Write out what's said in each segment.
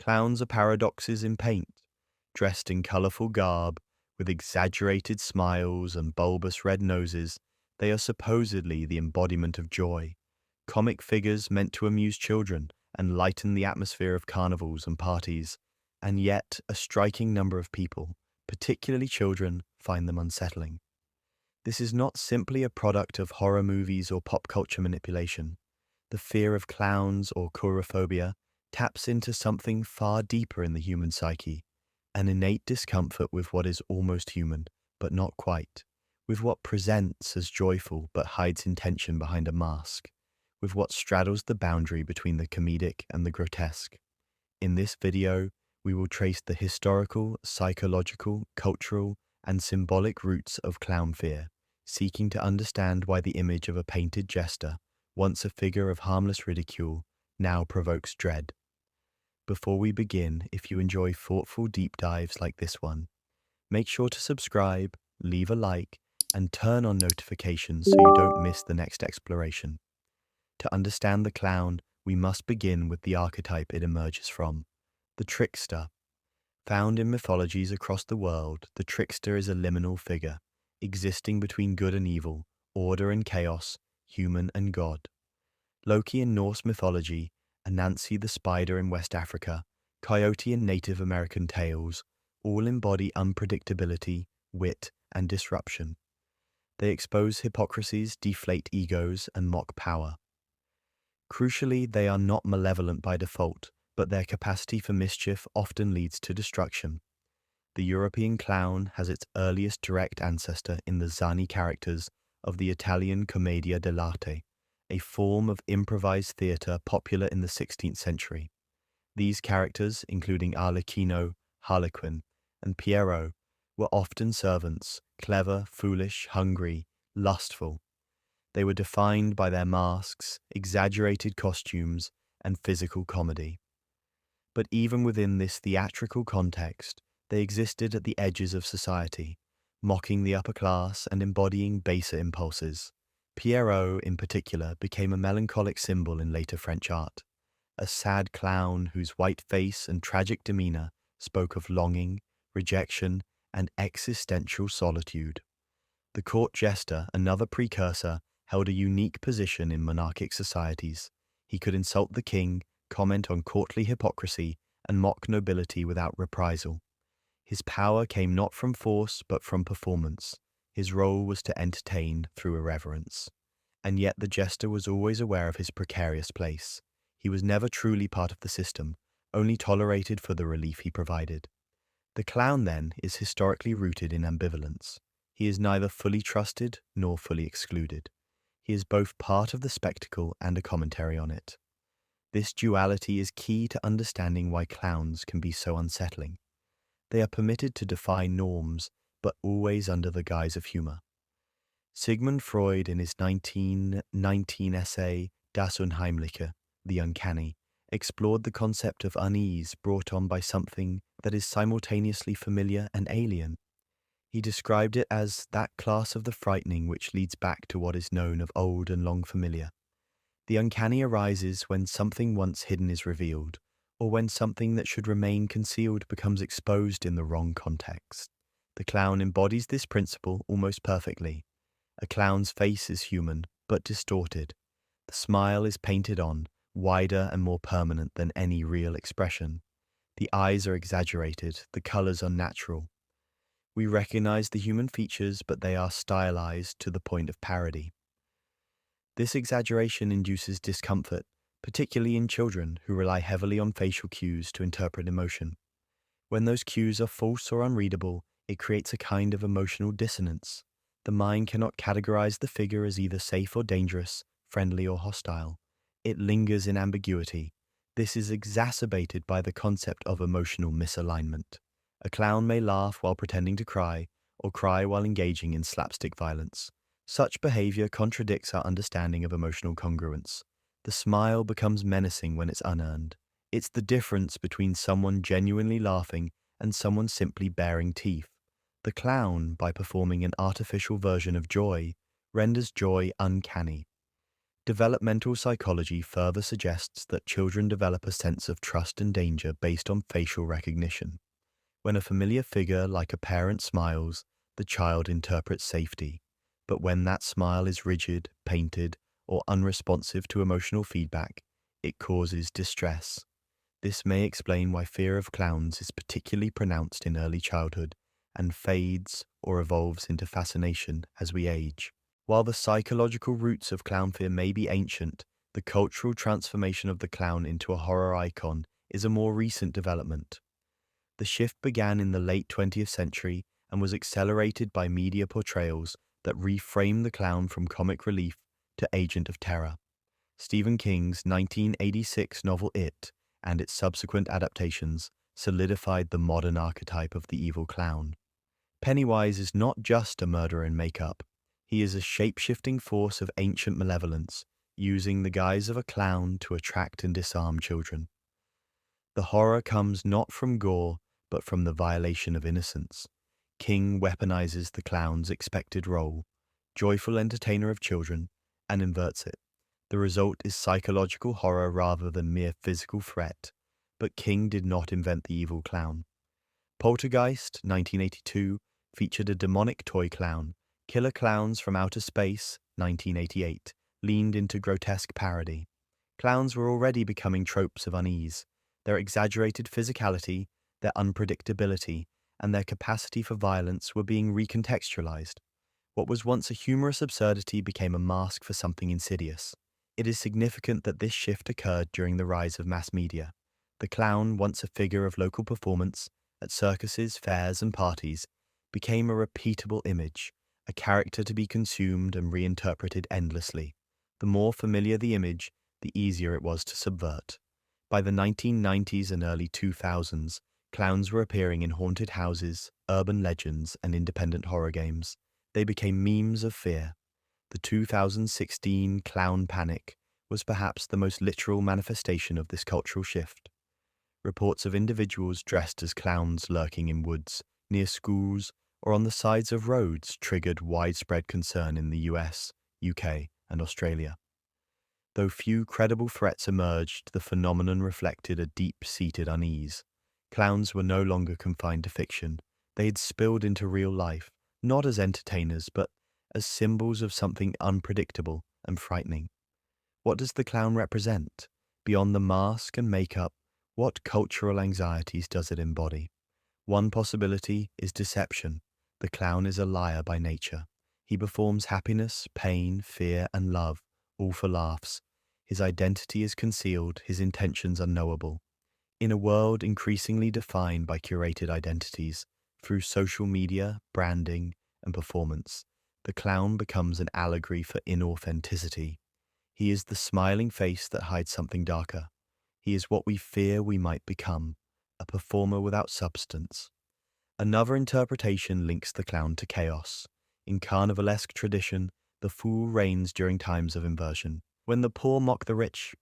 Clowns are paradoxes in paint, dressed in colourful garb, with exaggerated smiles and bulbous red noses. They are supposedly the embodiment of joy, comic figures meant to amuse children and lighten the atmosphere of carnivals and parties, and yet a striking number of people, particularly children, find them unsettling. This is not simply a product of horror movies or pop culture manipulation. The fear of clowns or coulrophobia taps into something far deeper in the human psyche, an innate discomfort with what is almost human, but not quite, with what presents as joyful but hides intention behind a mask, with what straddles the boundary between the comedic and the grotesque. In this video, we will trace the historical, psychological, cultural, and symbolic roots of clown fear, seeking to understand why the image of a painted jester, once a figure of harmless ridicule, now provokes dread. Before we begin, if you enjoy thoughtful deep dives like this one, make sure to subscribe, leave a like, and turn on notifications so you don't miss the next exploration. To understand the clown, we must begin with the archetype it emerges from, the trickster. Found in mythologies across the world, the trickster is a liminal figure, existing between good and evil, order and chaos, human and God. Loki in Norse mythology, Anansi the spider in West Africa, Coyote in Native American tales, all embody unpredictability, wit, and disruption. They expose hypocrisies, deflate egos, and mock power. Crucially, they are not malevolent by default, but their capacity for mischief often leads to destruction. The European clown has its earliest direct ancestor in the zany characters of the Italian commedia dell'arte, a form of improvised theatre popular in the 16th century. These characters, including Arlecchino, Harlequin, and Piero, were often servants, clever, foolish, hungry, lustful. They were defined by their masks, exaggerated costumes, and physical comedy. But even within this theatrical context, they existed at the edges of society, mocking the upper class and embodying baser impulses. Pierrot, in particular, became a melancholic symbol in later French art, a sad clown whose white face and tragic demeanor spoke of longing, rejection, and existential solitude. The court jester, another precursor, held a unique position in monarchic societies. He could insult the king, comment on courtly hypocrisy, and mock nobility without reprisal. His power came not from force but from performance. His role was to entertain through irreverence. And yet the jester was always aware of his precarious place. He was never truly part of the system, only tolerated for the relief he provided. The clown, then, is historically rooted in ambivalence. He is neither fully trusted nor fully excluded. He is both part of the spectacle and a commentary on it. This duality is key to understanding why clowns can be so unsettling. They are permitted to defy norms, but always under the guise of humor. Sigmund Freud, in his 1919 essay Das Unheimliche, the uncanny, explored the concept of unease brought on by something that is simultaneously familiar and alien. He described it as that class of the frightening which leads back to what is known of old and long familiar. The uncanny arises when something once hidden is revealed, or when something that should remain concealed becomes exposed in the wrong context. The clown embodies this principle almost perfectly. A clown's face is human, but distorted. The smile is painted on, wider and more permanent than any real expression. The eyes are exaggerated, the colors unnatural. We recognize the human features, but they are stylized to the point of parody. This exaggeration induces discomfort, particularly in children who rely heavily on facial cues to interpret emotion. When those cues are false or unreadable, it creates a kind of emotional dissonance. The mind cannot categorize the figure as either safe or dangerous, friendly or hostile. It lingers in ambiguity. This is exacerbated by the concept of emotional misalignment. A clown may laugh while pretending to cry, or cry while engaging in slapstick violence. Such behavior contradicts our understanding of emotional congruence. The smile becomes menacing when it's unearned. It's the difference between someone genuinely laughing and someone simply baring teeth. The clown, by performing an artificial version of joy, renders joy uncanny. Developmental psychology further suggests that children develop a sense of trust and danger based on facial recognition. When a familiar figure like a parent smiles, the child interprets safety. But when that smile is rigid, painted, or unresponsive to emotional feedback, it causes distress. This may explain why fear of clowns is particularly pronounced in early childhood and fades or evolves into fascination as we age. While the psychological roots of clown fear may be ancient, the cultural transformation of the clown into a horror icon is a more recent development. The shift began in the late 20th century and was accelerated by media portrayals that reframed the clown from comic relief to agent of terror. Stephen King's 1986 novel It and its subsequent adaptations solidified the modern archetype of the evil clown. Pennywise is not just a murderer in makeup. He is a shape-shifting force of ancient malevolence, using the guise of a clown to attract and disarm children. The horror comes not from gore, but from the violation of innocence. King weaponizes the clown's expected role, joyful entertainer of children, and inverts it. The result is psychological horror rather than mere physical threat. But King did not invent the evil clown. Poltergeist, 1982, featured a demonic toy clown. Killer Clowns from Outer Space, 1988, leaned into grotesque parody. Clowns were already becoming tropes of unease. Their exaggerated physicality, their unpredictability, and their capacity for violence were being recontextualized. What was once a humorous absurdity became a mask for something insidious. It is significant that this shift occurred during the rise of mass media. The clown, once a figure of local performance, at circuses, fairs, and parties, became a repeatable image, a character to be consumed and reinterpreted endlessly. The more familiar the image, the easier it was to subvert. By the 1990s and early 2000s, clowns were appearing in haunted houses, urban legends, and independent horror games. They became memes of fear. The 2016 clown panic was perhaps the most literal manifestation of this cultural shift. Reports of individuals dressed as clowns lurking in woods, near schools, or on the sides of roads triggered widespread concern in the US, UK, and Australia. Though few credible threats emerged, the phenomenon reflected a deep-seated unease. Clowns were no longer confined to fiction. They had spilled into real life, not as entertainers, but as symbols of something unpredictable and frightening. What does the clown represent? Beyond the mask and makeup, what cultural anxieties does it embody? One possibility is deception. The clown is a liar by nature. He performs happiness, pain, fear, and love, all for laughs. His identity is concealed, his intentions unknowable. In a world increasingly defined by curated identities, through social media, branding, and performance, the clown becomes an allegory for inauthenticity. He is the smiling face that hides something darker. He is what we fear we might become, a performer without substance. Another interpretation links the clown to chaos. In carnivalesque tradition, the fool reigns during times of inversion. When the poor mock the rich,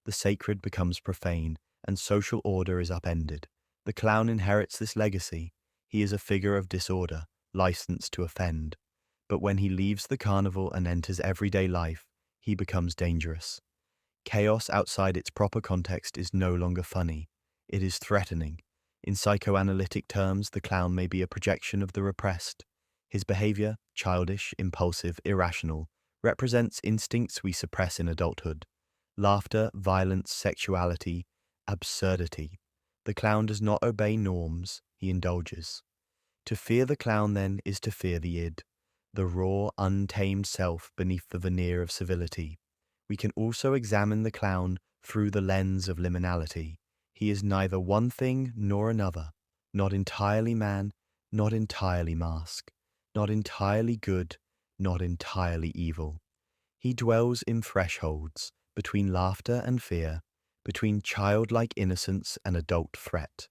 the sacred becomes profane, and social order is upended. The clown inherits this legacy. He is a figure of disorder, licensed to offend. But when he leaves the carnival and enters everyday life, he becomes dangerous. Chaos outside its proper context is no longer funny. It is threatening. In psychoanalytic terms, the clown may be a projection of the repressed. His behavior, childish, impulsive, irrational, represents instincts we suppress in adulthood. Laughter, violence, sexuality, absurdity. The clown does not obey norms, he indulges. To fear the clown, then, is to fear the id, the raw, untamed self beneath the veneer of civility. We can also examine the clown through the lens of liminality. He is neither one thing nor another, not entirely man, not entirely mask, not entirely good, not entirely evil. He dwells in thresholds, between laughter and fear, between childlike innocence and adult threat.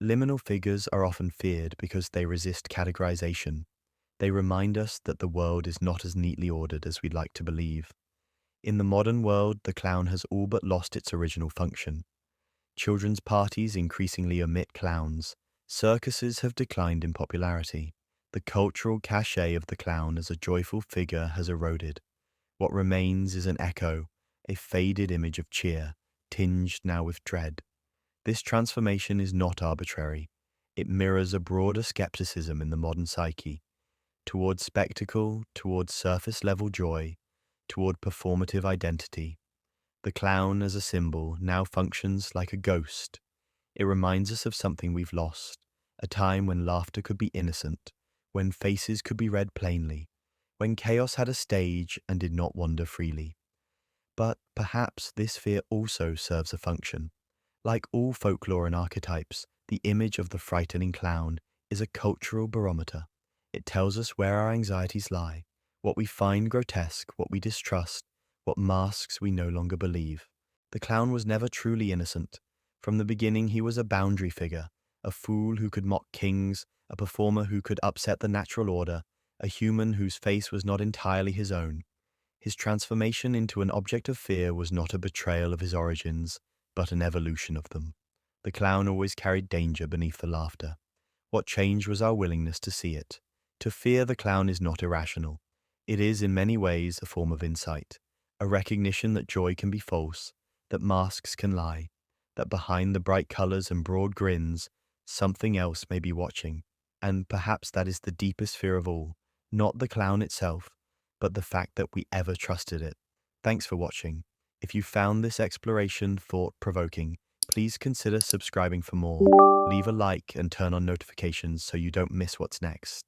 Liminal figures are often feared because they resist categorization. They remind us that the world is not as neatly ordered as we'd like to believe. In the modern world, the clown has all but lost its original function. Children's parties increasingly omit clowns. Circuses have declined in popularity. The cultural cachet of the clown as a joyful figure has eroded. What remains is an echo, a faded image of cheer, tinged now with dread. This transformation is not arbitrary. It mirrors a broader skepticism in the modern psyche, toward spectacle, toward surface-level joy, toward performative identity. The clown as a symbol now functions like a ghost. It reminds us of something we've lost, a time when laughter could be innocent, when faces could be read plainly, when chaos had a stage and did not wander freely. But perhaps this fear also serves a function. Like all folklore and archetypes, the image of the frightening clown is a cultural barometer. It tells us where our anxieties lie, what we find grotesque, what we distrust, what masks we no longer believe. The clown was never truly innocent. From the beginning, he was a boundary figure, a fool who could mock kings, a performer who could upset the natural order, a human whose face was not entirely his own. His transformation into an object of fear was not a betrayal of his origins, but an evolution of them. The clown always carried danger beneath the laughter. What changed was our willingness to see it. To fear the clown is not irrational. It is in many ways a form of insight, a recognition that joy can be false, that masks can lie, that behind the bright colors and broad grins, something else may be watching. And perhaps that is the deepest fear of all, not the clown itself, but the fact that we ever trusted it. Thanks for watching. If you found this exploration thought-provoking, please consider subscribing for more. Leave a like and turn on notifications so you don't miss what's next.